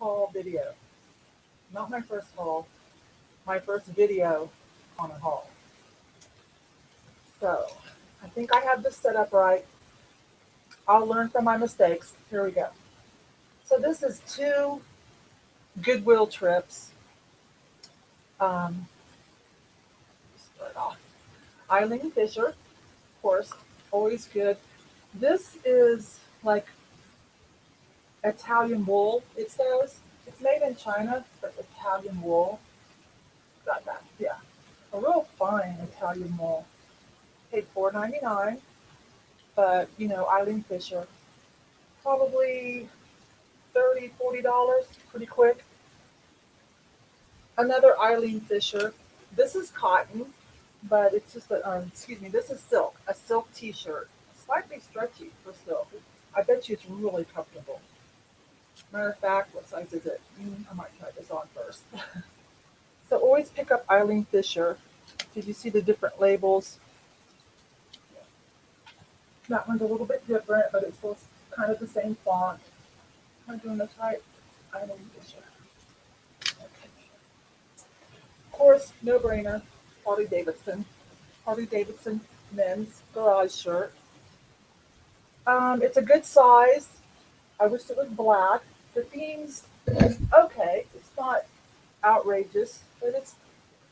haul video. Not my first haul, my first video on a haul. So I think I have this set up right. I'll learn from my mistakes. Here we go. So this is two Goodwill trips. Um, Start off. Eileen Fisher, of course, always good. This is like Italian wool, it says. It's made in China, but Italian wool. Got that, yeah. A real fine Italian wool. Paid $4.99, but Eileen Fisher, probably $30, $40, pretty quick. Another Eileen Fisher. This is cotton, but it's just excuse me, this is silk, a silk t-shirt. Slightly stretchy for silk. I bet you it's really comfortable. Matter of fact, what size is it? I might try this on first. So always pick up Eileen Fisher. Did you see the different labels? That one's a little bit different, but it's still kind of the same font. Am I doing this right? Eileen Fisher. Okay. Of course, no brainer. Harley Davidson. Harley Davidson men's garage shirt. It's a good size. I wish it was black. The theme's okay. It's not outrageous, but it's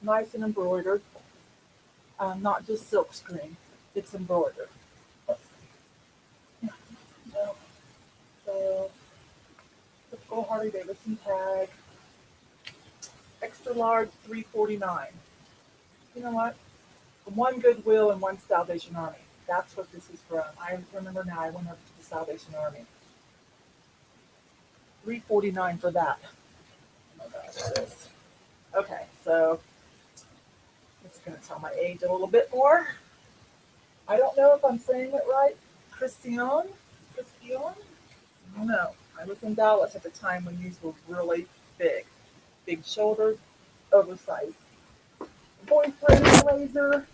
nice and embroidered. Not just silk screen. It's embroidered. Yeah. So typical Harley Davidson tag. Extra large, $3.49. You know what? One Goodwill and one Salvation Army. That's what this is from. I remember now. I went over to the Salvation Army. $3.49 for that. Oh my gosh, this. Okay, so this is going to tell my age a little bit more. I don't know if I'm saying it right. Christian? I don't know. I was in Dallas at the time when these were really big. Big shoulders, oversized. Boyfriend blazer.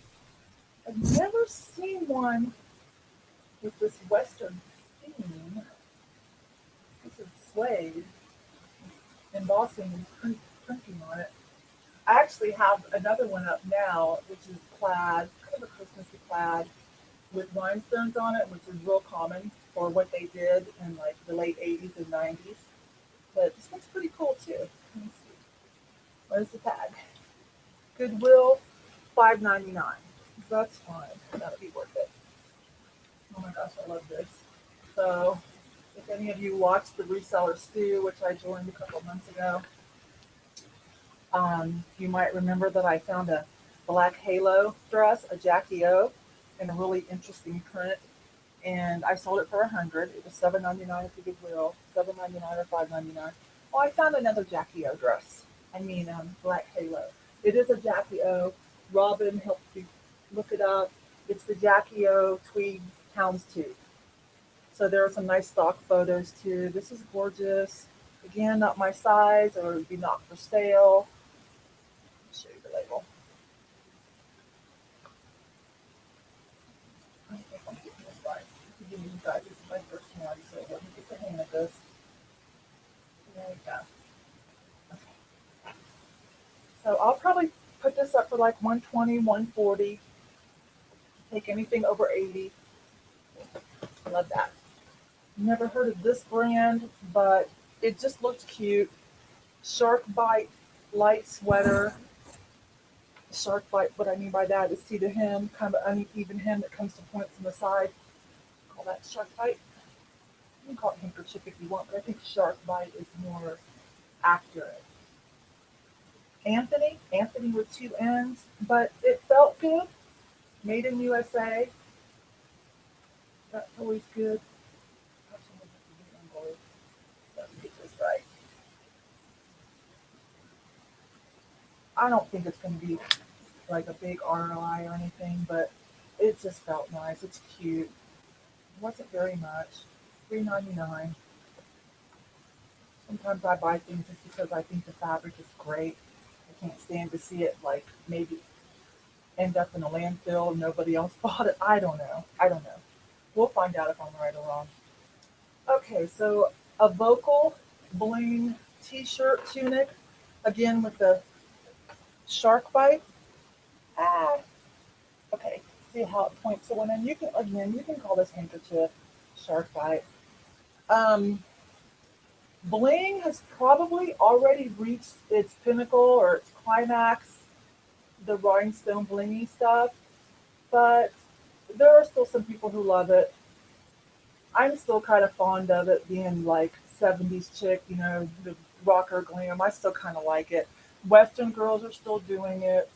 I've never seen one with this Western theme. This is suede, embossing and printing on it. I actually have another one up now, which is plaid, kind of a Christmassy plaid with rhinestones on it, which is real common for what they did in like the late 80s and 90s. But this one's pretty cool too. Let me see. Where's the tag? Goodwill, $5.99. That's fine. That'll be worth it. Oh my gosh, I love this. So, if any of you watched the Reseller Stew, which I joined a couple of months ago, you might remember that I found a black halo dress, a Jackie O, in a really interesting print, and I sold it for $100. It was $7.99 at the Goodwill, $7.99 or $5.99. Well, I found another Jackie O dress. Black halo. It is a Jackie O. Robin helped me look it up. It's the Jackie O tweed houndstooth. So there are some nice stock photos too. This is gorgeous. Again, not my size, or it would be not for sale. I'll show you the label. I think I'm getting this right. Forgive me, guys. This is my first one, so let me get the hang of this. There we go. Okay. So I'll probably put this up for like 120, 140. Take anything over 80. Love that. Never heard of this brand, but it just looked cute. Shark bite, light sweater. Shark bite, what I mean by that is see the hem, kind of uneven hem that comes to points on the side. Call that shark bite. You can call it handkerchief if you want, but I think shark bite is more accurate. Anthony with two N's, but it felt good. Made in USA. That's always good. Let me get this right. I don't think it's going to be like a big ROI or anything, but it just felt nice. It's cute. It wasn't very much. $3.99. Sometimes I buy things just because I think the fabric is great. I can't stand to see it like maybe end up in a landfill and nobody else bought it. I don't know. We'll find out if I'm right or wrong. Okay, so a vocal bling t-shirt tunic, again with the shark bite. Ah, okay. See how it points to one end? You can call this handkerchief shark bite. Um, Bling has probably already reached its pinnacle or its climax, the rhinestone blingy stuff, but there are still some people who love it. I'm still kind of fond of it being like 70s chick, the rocker glam. I still kind of like it. Western girls are still doing it.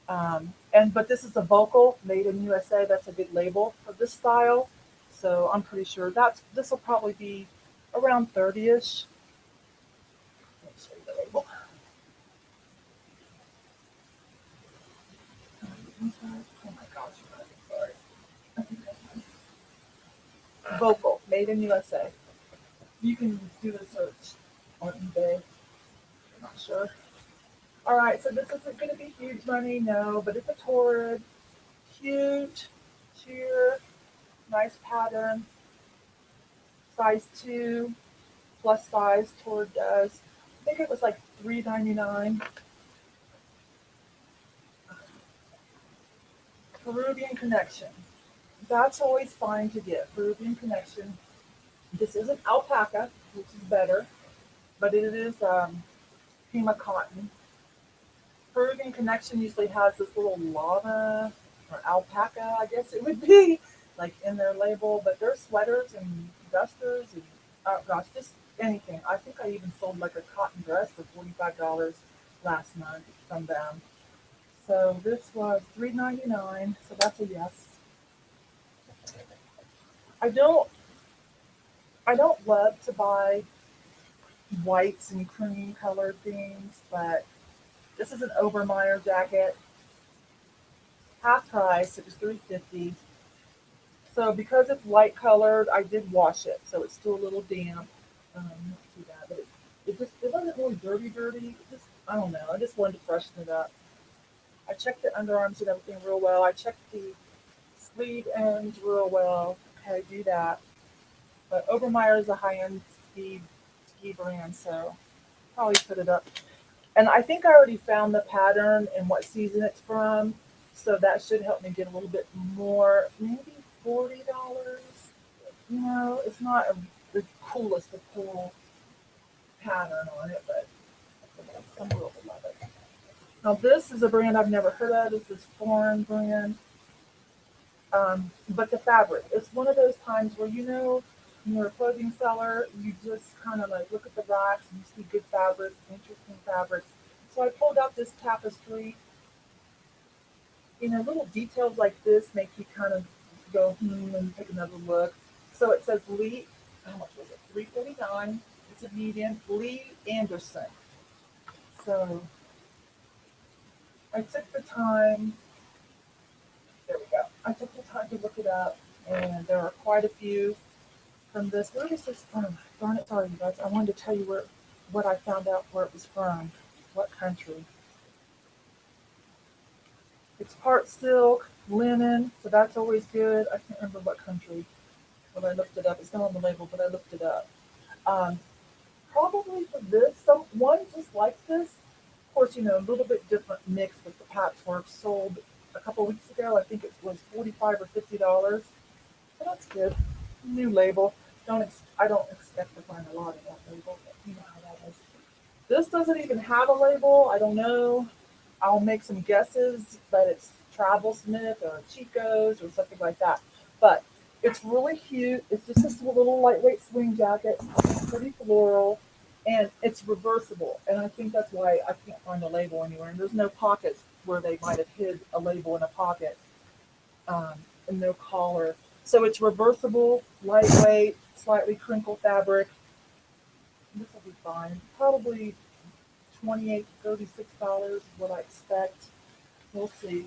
But this is a vocal made in USA. That's a good label for this style. So I'm pretty sure this will probably be around 30ish. Let me show you the label. Oh my gosh, you guys, I'm sorry. I think vocal made in USA. You can do a search on eBay. I'm not sure. All right, so this isn't going to be huge money, no, but it's a torrid, cute, sheer, nice pattern, size 2, plus size, torrid does. I think it was like $3.99. Peruvian Connection. That's always fine to get. Peruvian Connection. This isn't alpaca, which is better, but it is Pima cotton. Peruvian Connection usually has this little llama or alpaca, I guess it would be, like in their label, but their sweaters and dusters and oh gosh, just anything. I think I even sold like a cotton dress for $45 last month from them. So this was $3.99, so that's a yes. I don't I don't love to buy whites and cream colored things, but this is an Obermeyer jacket, half price. It was $3.50. So because it's light colored, I did wash it, so it's still a little damp. Not too bad, but it wasn't really dirty. It just I don't know. I just wanted to freshen it up. I checked the underarms and everything real well. I checked the sleeve ends real well. Okay, do that. But Obermeyer is a high-end ski brand, so probably put it up. And I think I already found the pattern and what season it's from, so that should help me get a little bit more, maybe $40. It's not the coolest of cool pattern on it, but some people love it. Now this is a brand I've never heard of. It's this foreign brand. But the fabric, it's one of those times where when you're a clothing seller, you just kind of like look at the racks and you see good fabrics, interesting fabrics. So I pulled out this tapestry. Little details like this make you kind of go and take another look. So it says Lee, how much was it? $3.49. It's a medium. Lee Anderson. So I took the time. There we go. I took the time to look it up, and there are quite a few from this. Where is this from? Darn it, sorry, you guys. I wanted to tell you what I found out where it was from, what country. It's part silk, linen, so that's always good. I can't remember what country when I looked it up. It's not on the label, but I looked it up. Um, Probably for this, one just like this. Of course, a little bit different mix with the patchwork. Sold a couple weeks ago. I think it was $45 or $50. So that's good. New label. I don't expect to find a lot of that label, but you know how that is. This doesn't even have a label. I don't know. I'll make some guesses that it's Travel Smith or Chico's or something like that. But it's really cute. It's just this little lightweight swing jacket, pretty floral, and it's reversible. And I think that's why I can't find a label anywhere. And there's no pockets where they might have hid a label in a pocket, um, and no collar. So it's reversible, lightweight, slightly crinkled fabric. This will be fine. Probably 28 to $36 is what I expect. We'll see.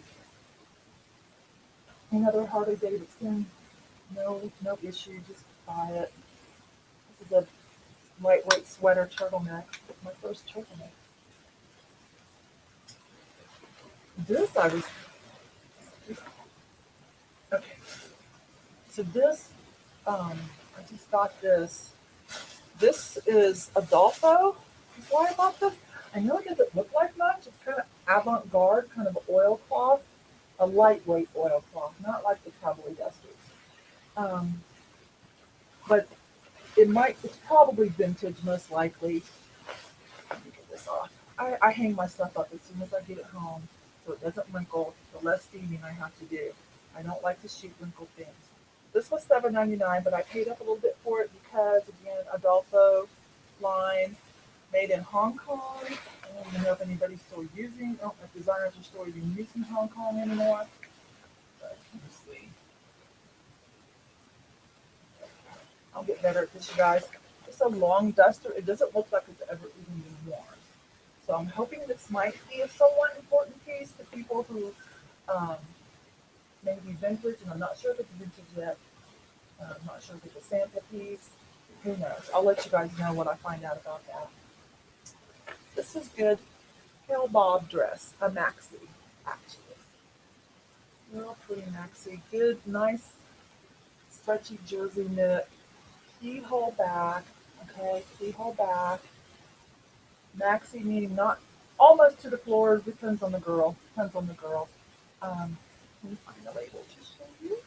Another Harley Davidson. No issue. Just buy it. This is a lightweight sweater turtleneck. My first turtleneck. This I was okay. So this, I just got this This is Adolfo. That's why I bought this. I know it doesn't look like much. It's kind of avant-garde, kind of oilcloth, a lightweight oilcloth, not like the cowboy dusters. Um, but it's probably vintage, most likely. Let me get this off. I hang my stuff up as soon as I get it home so it doesn't wrinkle. The less steaming I have to do. I don't like to shoot wrinkled things. This was $7.99, but I paid up a little bit for it because, again, Adolfo line, made in Hong Kong. I don't even know if anybody's still using, I don't know if designers are still even using Hong Kong anymore. But let me see. I'll get better at this, you guys. It's a long duster. It doesn't look like it's ever even been worn. So I'm hoping this might be a somewhat important piece to people who um, may be vintage, and I'm not sure if it's vintage yet. I'm not sure if it's a sample piece. Who knows? I'll let you guys know what I find out about that. This is good. Hill Bob dress, a maxi, actually. Real pretty maxi. Good, nice, stretchy jersey knit. Keyhole back. Okay, keyhole back. Maxi meaning not almost to the floor. Depends on the girl. Depends on the girl. Let me find the label to show you.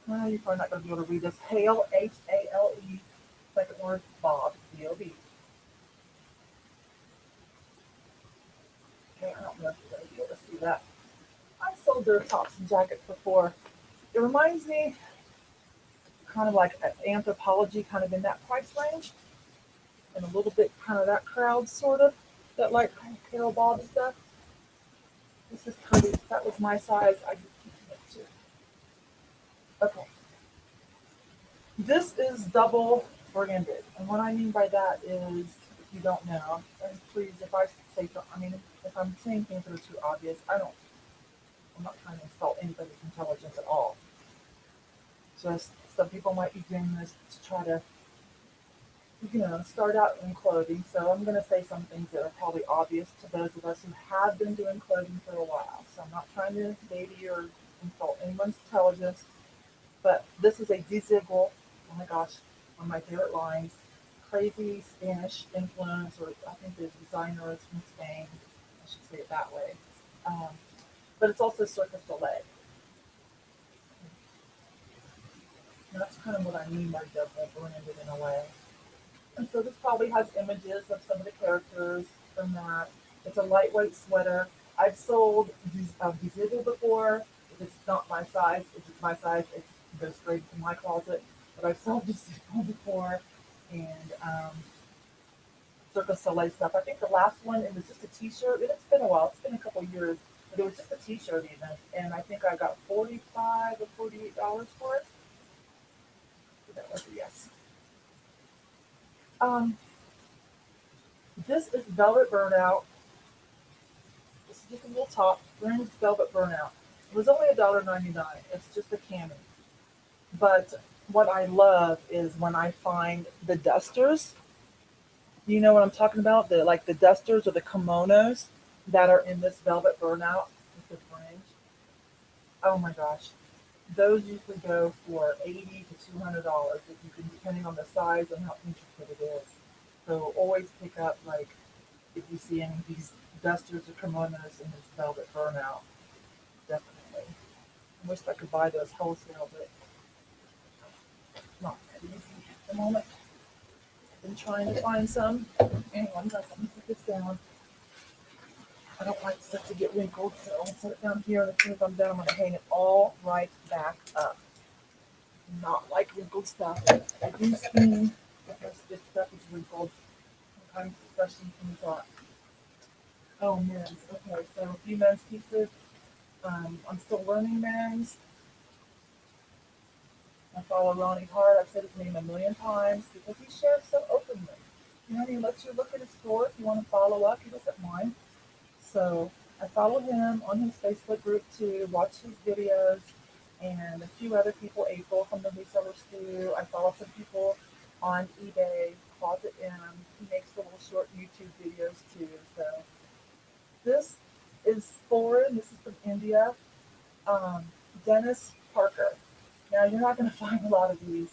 Well, you're probably not going to be able to read this. Hale, Hale. Second word, Bob, Bob. Okay, I don't know if you're going to be able to see that. I sold their tops and jackets before. It reminds me kind of like Anthropology, kind of in that price range, and a little bit kind of that crowd, sort of, that like kind of Carol Bob stuff. This is pretty. That was my size. I just keep it too. Okay. This is double branded. And what I mean by that is, if you don't know, and please, if I say, I mean, if I'm saying things that are too obvious, I'm not trying to insult anybody's intelligence at all. Just some people might be doing this to try to, start out in clothing. So I'm going to say some things that are probably obvious to those of us who have been doing clothing for a while. So I'm not trying to baby or insult anyone's intelligence, but this is a desigual, oh my gosh, one of my favorite lines. Crazy Spanish influence, or I think the designer is from Spain. I should say it that way. Um, but it's also Circus Soleil. And that's kind of what I mean by double branded in a way. And so this probably has images of some of the characters from that. It's a lightweight sweater. I've sold Visible before. If it's not my size, if it's my size, it goes straight into my closet. But I've sold Visible before, and Cirque du Soleil stuff. I think the last one, it was just a t-shirt. It's been a while. It's been a couple of years. But it was just a t-shirt even. And I think I got $45 or $48 for it. That was a yes. Um, this is Velvet Burnout. This is just a little top, fringed velvet burnout. It was only $1.99. It's just a cami. But what I love is when I find the dusters. You know what I'm talking about? The dusters or the kimonos that are in this velvet burnout with the fringe. Oh my gosh. Those usually go for $80 to $200 if you can, depending on the size and how intricate it is. So always pick up, like, if you see any of these dusters or kimonos in this velvet burnout. Definitely. I wish I could buy those wholesale, but not that easy at the moment. I've been trying to find some. Hang on, let me put this down. I don't like stuff to get wrinkled, so I'll set it down here, and as soon as I'm done, I'm going to hang it all right back up. Not like wrinkled stuff. I do steam because this stuff is wrinkled, sometimes especially when you thought, oh, men's. Okay, so a few men's pieces. I'm still learning men's. I follow Ronnie Hart. I've said his name a million times because he shares so openly. He lets you look at his store if you want to follow up. He doesn't mind. So I follow him on his Facebook group too, watch his videos, and a few other people, April from the Resellers too. I follow some people on eBay, Closet M. He makes the little short YouTube videos too. So this is foreign. This is from India. Dennis Parker. Now you're not going to find a lot of these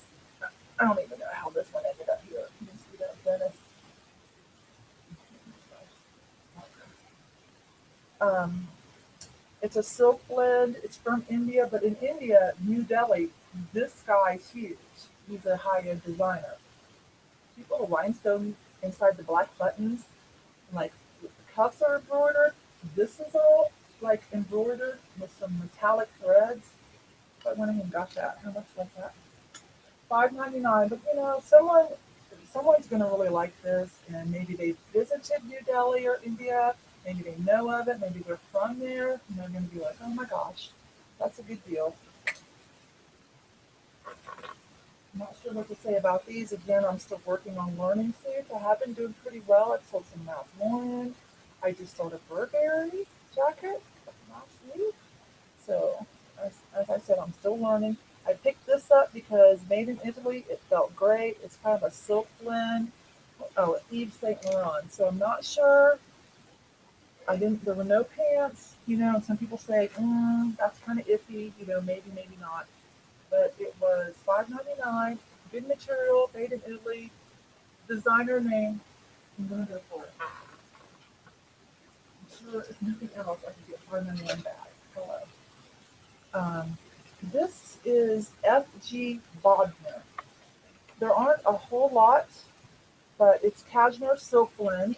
I don't even know how this one ended up here. You can see that Venice. Um, it's a silk blend. It's from India, but in India, New Delhi, this guy's huge. He's a high-end designer. See little rhinestone inside the black buttons, and like the cuffs are embroidered. This is all like embroidered with some metallic threads. So I went ahead and got that. How much was that? $5.99. But you know, someone's gonna really like this, and maybe they visited New Delhi or India. Maybe they know of it. Maybe they're from there, and they're gonna be like, "Oh my gosh, that's a good deal." I'm not sure what to say about these. Again, I'm still working on learning suits. I have been doing pretty well. I've sold some Ralph Lauren. I just sold a Burberry jacket last week. So, as I said, I'm still learning. I picked this up because made in Italy. It felt great. It's kind of a silk blend. Oh, Yves Saint Laurent. So I'm not sure. I didn't. There were no pants. You know, some people say, that's kind of iffy. You know, maybe, maybe not. But it was $5.99. Good material, made in Italy. Designer name. I'm gonna go for it. I'm sure if nothing else, I could get $5.99 back. Hello. Um, this is FG Bodmer. There aren't a whole lot, but it's cashmere silk blend.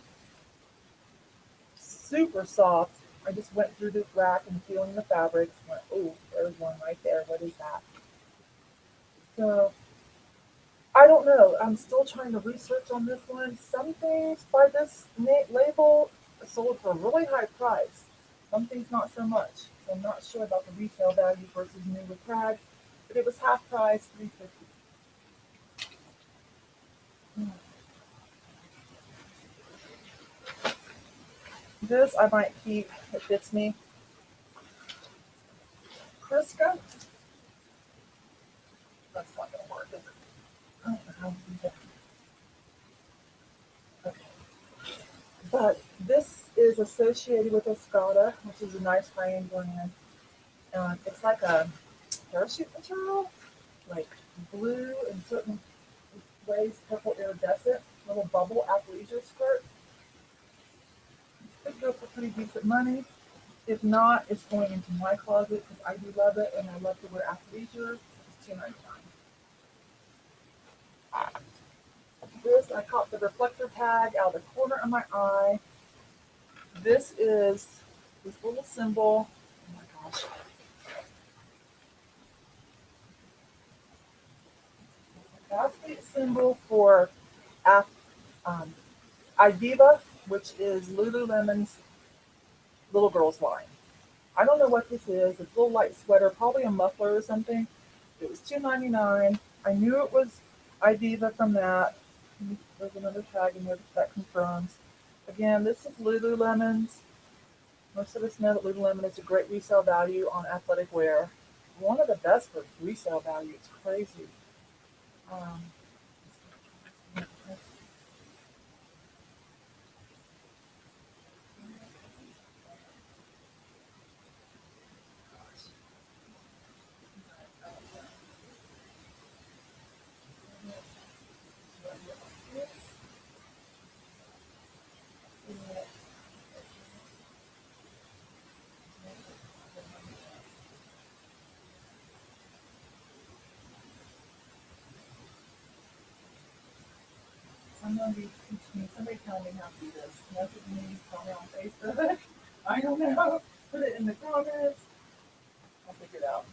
Super soft. I just went through this rack and feeling the fabrics. Went, oh, there's one right there. What is that? So I don't know. I'm still trying to research on this one. Some things by this label are sold for a really high price. Some things not so much. So I'm not sure about the retail value versus new with tags, but it was half price, $3.50. This I might keep. It fits me. Crisca. That's not going to work, is it? I don't know how to do that. Okay. But this is associated with Escada, which is a nice high-end brand. It's like a parachute material, like blue in certain ways, purple iridescent, little bubble athleisure skirt. Could go for pretty decent money. If not, it's going into my closet because I do love it and I love to wear athleisure. It's $2.99. This, I caught the reflector tag out of the corner of my eye. This is this little symbol. Oh my gosh. Athlete symbol for um, Iviva, which is Lululemon's little girls line. I don't know what this is. It's a little light sweater, probably a muffler or something. It was $2.99. I knew it was Iviva from that. There's another tag in there that confirms. Again, this is Lululemon's. Most of us know that Lululemon is a great resale value on athletic wear. One of the best for resale value. It's crazy. Um, Somebody teach me, somebody tell me how to do this. Message me, tell me on Facebook. I don't know. Put it in the comments. I'll figure it out.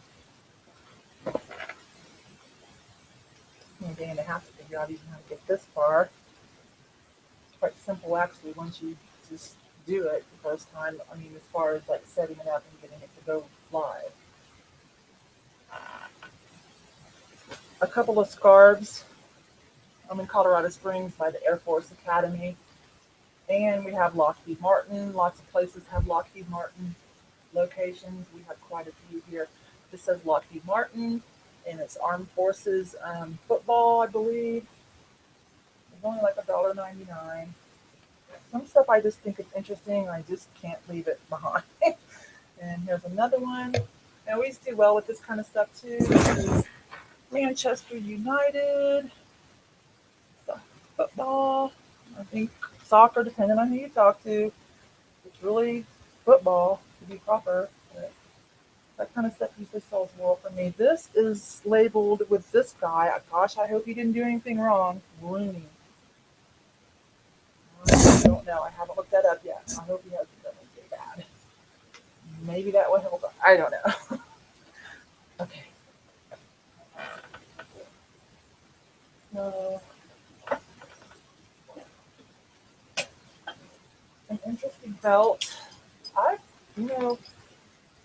A day and a half to figure out even how to get this far. It's quite simple actually once you just do it the first time. I mean, as far as like setting it up and getting it to go live. A couple of scarves. I'm in Colorado Springs by the Air Force Academy. And we have Lockheed Martin. Lots of places have Lockheed Martin locations. We have quite a few here. This says Lockheed Martin, and it's Armed Forces football, I believe. It's only like $1.99. Some stuff I just think is interesting. I just can't leave it behind. And here's another one. I always do well with this kind of stuff too. This is Manchester United. football. I think soccer, depending on who you talk to. It's really football to be proper. But that kind of stuff usually sells well for me. This is labeled with this guy. Gosh, I hope he didn't do anything wrong. Rooney. I don't know. I haven't looked that up yet. I hope he hasn't done anything bad. Maybe that will help. I don't know. Okay. So, an interesting belt. I've, you know,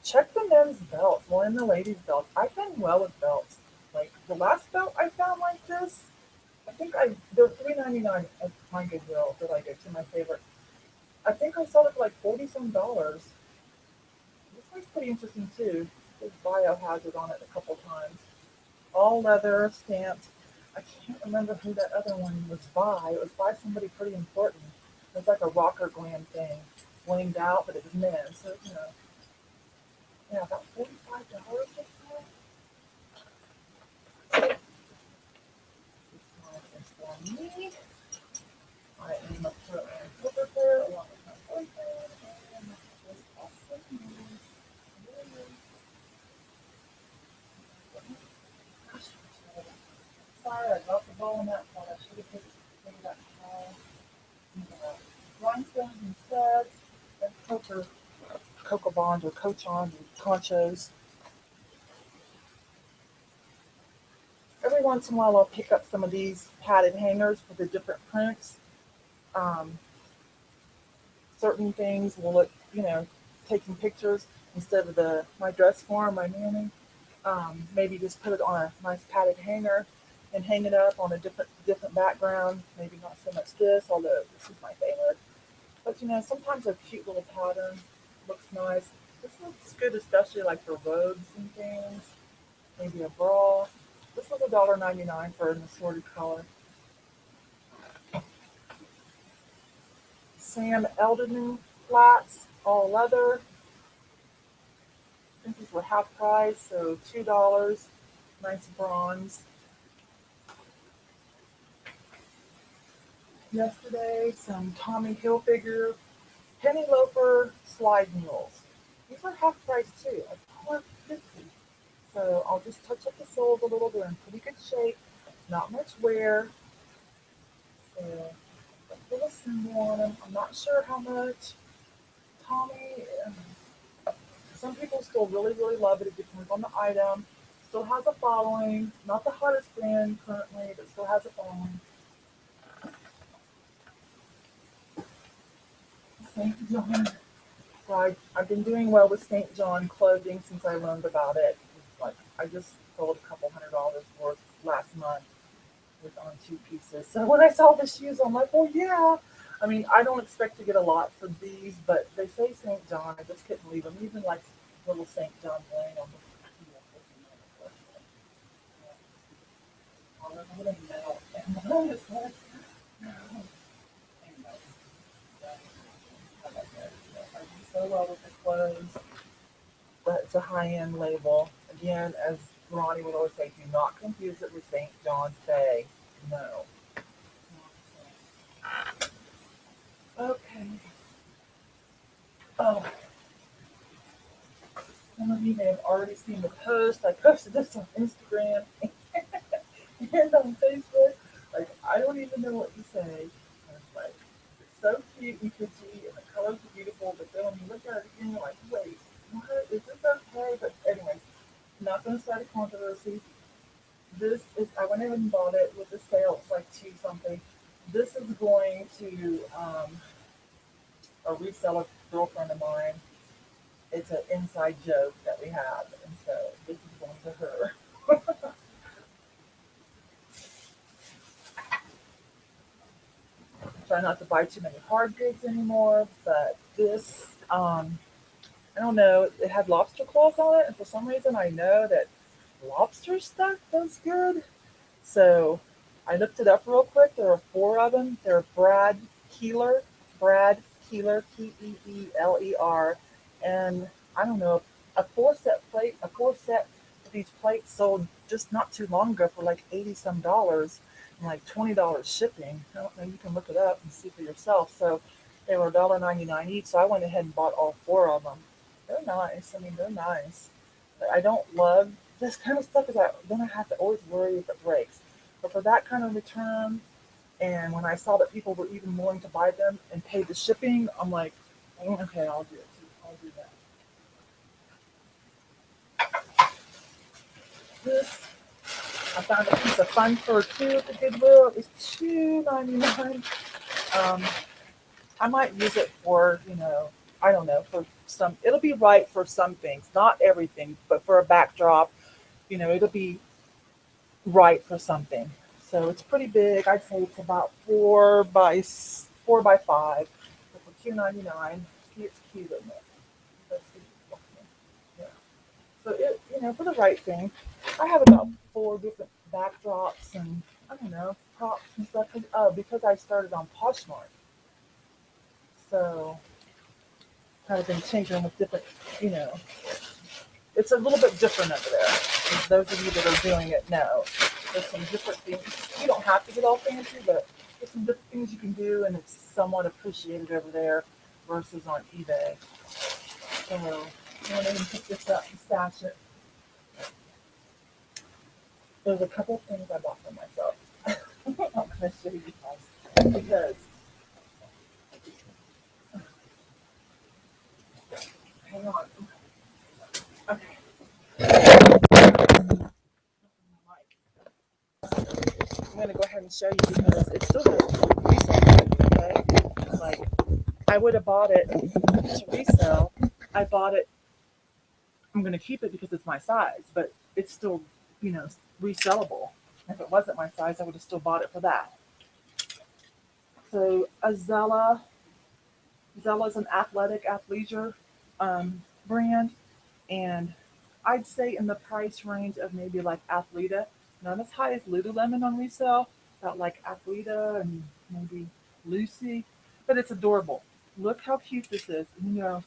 checked the men's belts more than the ladies' belts. I've done well with belts. Like the last belt I found like this, I think they're $3.99 at my Goodwill that I get to my favorite. I think I sold it for like 40 some dollars. This one's pretty interesting too. There's biohazard on it a couple times. All leather, stamped. I can't remember who that other one was by. It was by somebody pretty important. It was like a rocker glam thing, blinged out, but it was men. So yeah, about $45 or so. This one is for me. I am a pro and footwear along with my boyfriend, and this awesome news. Sorry, I dropped the ball on that one. I should have taken that ball. Rhinestones and studs, and cocoa bonds or cochons and conchos. Every once in a while, I'll pick up some of these padded hangers for the different prints. Um, Certain things will look, taking pictures instead of my dress form, my manning. Maybe just put it on a nice padded hanger and hang it up on a different background. Maybe not so much this, although this is my favorite. But sometimes a cute little pattern looks nice. This looks good, especially like for robes and things. Maybe a bra. This was $1.99 for an assorted color. Sam Elderman flats, all leather. I think these were half price, so $2. Nice bronze. Yesterday, some Tommy Hilfiger penny loafer slide mules. These are half price too, $1.50. So I'll just touch up the soles a little. They're in pretty good shape, not much wear. So a little symbol on them. I'm not sure how much. Tommy, some people still really, really love it. It depends on the item. Still has a following. Not the hottest brand currently, but still has a following. St. John. So I've been doing well with St. John clothing since I learned about it. Like I just sold a couple $100 worth last month with on 2 pieces. So when I saw the shoes, I'm like, well, yeah. I mean, I don't expect to get a lot for these, but they say St. John. I just couldn't leave them. Even like little St. John bling on the. I do so well with the clothes, but it's a high-end label. Again, as Ronnie would always say, do not confuse it with St. John's Bay. No. Okay. Oh, some of you may have already seen the post. I posted this on Instagram and on Facebook. Like, I don't even know what to say. It's like, it's so cute and kitschy, and the colors are beautiful, but then when you look at it again, you're like, wait, what? Is this okay? But anyway, I'm not going to start a controversy. This is, I went ahead and bought it with the sale. It's like two something. This is going to a reseller girlfriend of mine. It's an inside joke that we have, and so this is going to her. Try not to buy too many hard goods anymore, but this, I don't know, it had lobster claws on it, and for some reason I know that lobster stuff does good. So I looked it up real quick. There are four of them. They're Brad Keeler, Keeler, and I don't know, a four set of these plates sold just not too long ago for like 80 some dollars. like $20 shipping. I don't know, you can look it up and see for yourself. So they were $1.99 each. So I went ahead and bought all four of them. They're nice. I mean, they're nice. But I don't love this kind of stuff because then I have to always worry if it breaks. But for that kind of return, and when I saw that people were even willing to buy them and pay the shipping, I'm like, okay, I'll do it too. I'll do that. This, I found a piece of fun fur too at the Goodwill. It was $2.99. Um, I might use it for, I don't know, for some, it'll be right for some things, not everything, but for a backdrop, it'll be right for something. So it's pretty big. I'd say it's about 4 by 5. So for $2.99, it's cute, isn't it? Let's see. Yeah. So for the right thing, I have about 4 different backdrops and I don't know props and stuff. Because I started on Poshmark, so kind of been tinkering with different, you know, it's a little bit different over there. As those of you that are doing it know, there's some different things. You don't have to get all fancy, but there's some different things you can do, and it's somewhat appreciated over there versus on eBay. So I'm going to pick this up and stash it. There's a couple of things I bought for myself. I'm going to show you guys because, hang on. Okay. I'm going to go ahead and show you because it still has resale value, okay? Like, I would have bought it to resell. I bought it, I'm going to keep it because it's my size, but it's still, resellable. If it wasn't my size, I would have still bought it for that. So, Zella's an athletic athleisure brand, and I'd say in the price range of maybe like Athleta, not as high as Lululemon on resale, about like Athleta and maybe Lucy, but it's adorable. Look how cute this is.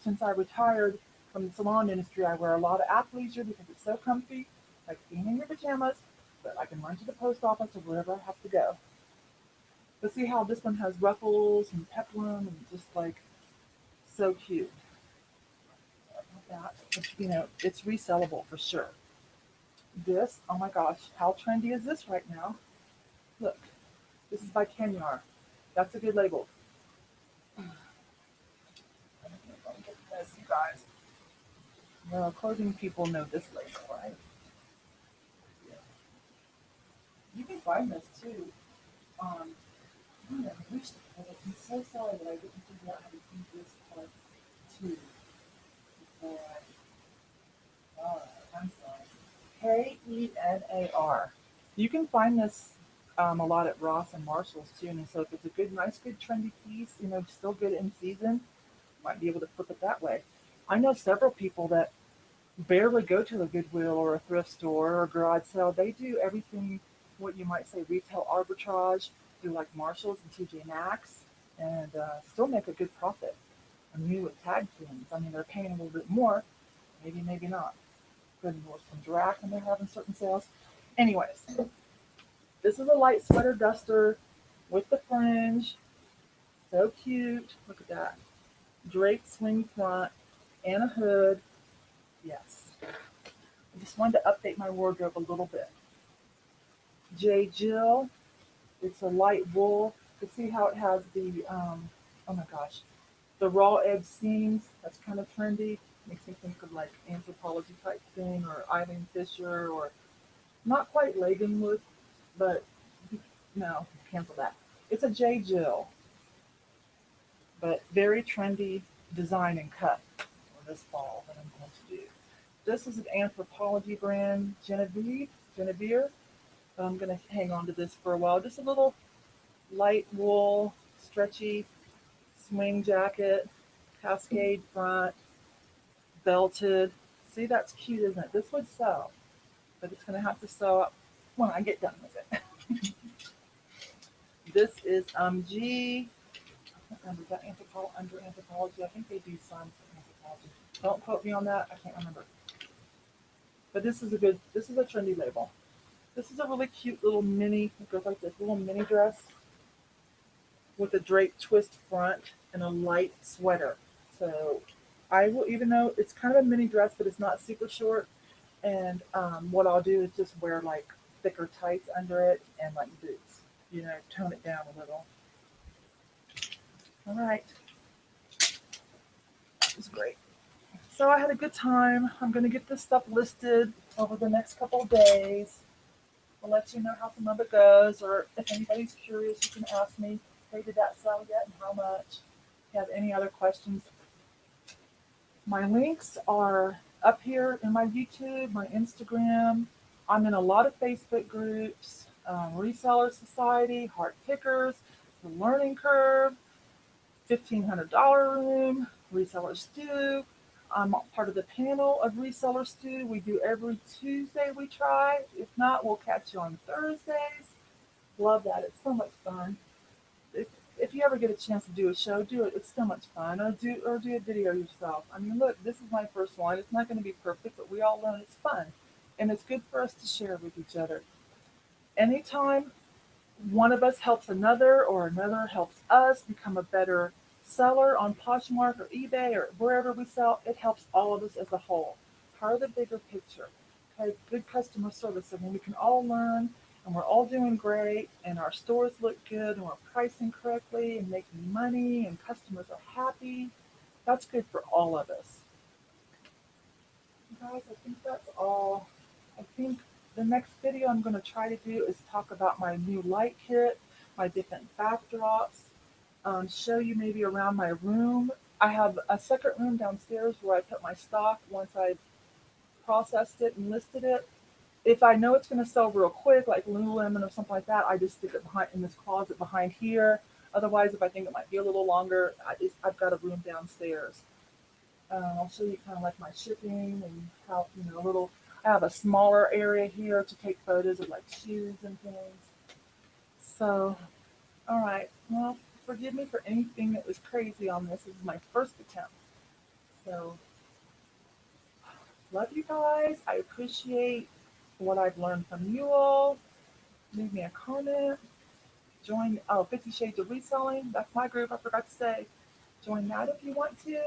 Since I retired from the salon industry, I wear a lot of athleisure because it's so comfy, like being in your pajamas, but I can run to the post office or wherever I have to go. But see how this one has ruffles and peplum and just like so cute. Like that. It's resellable for sure. This, oh my gosh, how trendy is this right now? Look, this is by Kenyar. That's a good label. This, you guys. Well, clothing people know this label, right? Yeah. You can find this too. I wish I'm so sorry that I didn't figure out how to do this part too before I'm sorry. Kenar. You can find this a lot at Ross and Marshalls too. And so if it's a nice, good, trendy piece, still good in season, you might be able to flip it that way. I know several people that barely go to a Goodwill or a thrift store or a garage sale. They do everything, what you might say, retail arbitrage, do like Marshalls and TJ Maxx, and still make a good profit. And new with tag things. I mean, they're paying a little bit more, maybe, maybe not. Good more some Drac when they're having certain sales. Anyways, this is a light sweater duster with the fringe. So cute. Look at that. Draped swing front and a hood. Yes. I just wanted to update my wardrobe a little bit. J. Jill. It's a light wool. You see how it has the, oh my gosh, the raw edge seams. That's kind of trendy. Makes me think of like anthropology type thing or Eileen Fisher or not quite legging look, but no, cancel that. It's a J. Jill, but very trendy design and cut for this fall that I'm going to do. This is an anthropology brand, Genevieve. But I'm going to hang on to this for a while. Just a little light wool, stretchy swing jacket, cascade front, belted. See, that's cute, isn't it? This would sew, but it's going to have to sew up when I get done with it. This is G. I can't remember, is that under anthropology? I think they do some anthropology. Don't quote me on that. I can't remember. But this is a trendy label. This is a really cute little mini, it goes like this, little mini dress with a drape twist front and a light sweater. So I will, even though it's kind of a mini dress, but it's not super short. And what I'll do is just wear like thicker tights under it and like boots, tone it down a little. All right, it's great. So I had a good time. I'm going to get this stuff listed over the next couple of days. I'll let you know how some of it goes, or if anybody's curious, you can ask me, hey, did that sell yet and how much? If you have any other questions, my links are up here in my YouTube, my Instagram. I'm in a lot of Facebook groups, Reseller Society, Heart Pickers, The Learning Curve, $1,500 Room, Reseller Stew. I'm part of the panel of Reseller Stew. We do every Tuesday we try. If not, we'll catch you on Thursdays. Love that. It's so much fun. If, if you ever get a chance to do a show, do it. It's so much fun. Or do a video yourself. I mean, look, this is my first one. It's not going to be perfect, but we all learn. It's fun, and it's good for us to share with each other. Anytime one of us helps another, or another helps us become a better seller on Poshmark or eBay or wherever we sell, it helps all of us as a whole. Part of the bigger picture. Okay, good customer service. And when we can all learn and we're all doing great and our stores look good and we're pricing correctly and making money and customers are happy, that's good for all of us. Guys, I think that's all. I think the next video I'm going to try to do is talk about my new light kit, my different backdrops, show you maybe around my room. I have a second room downstairs where I put my stock once I processed it and listed it. If I know it's going to sell real quick, like Lululemon or something like that, I just stick it behind in this closet behind here. Otherwise, if I think it might be a little longer, I've got a room downstairs. I'll show you kind of like my shipping and how, a little, I have a smaller area here to take photos of like shoes and things. So, all right. Well, forgive me for anything that was crazy on this. This is my first attempt. So, love you guys. I appreciate what I've learned from you all. Leave me a comment. Join 50 Shades of Reselling. That's my group. I forgot to say. Join that if you want to.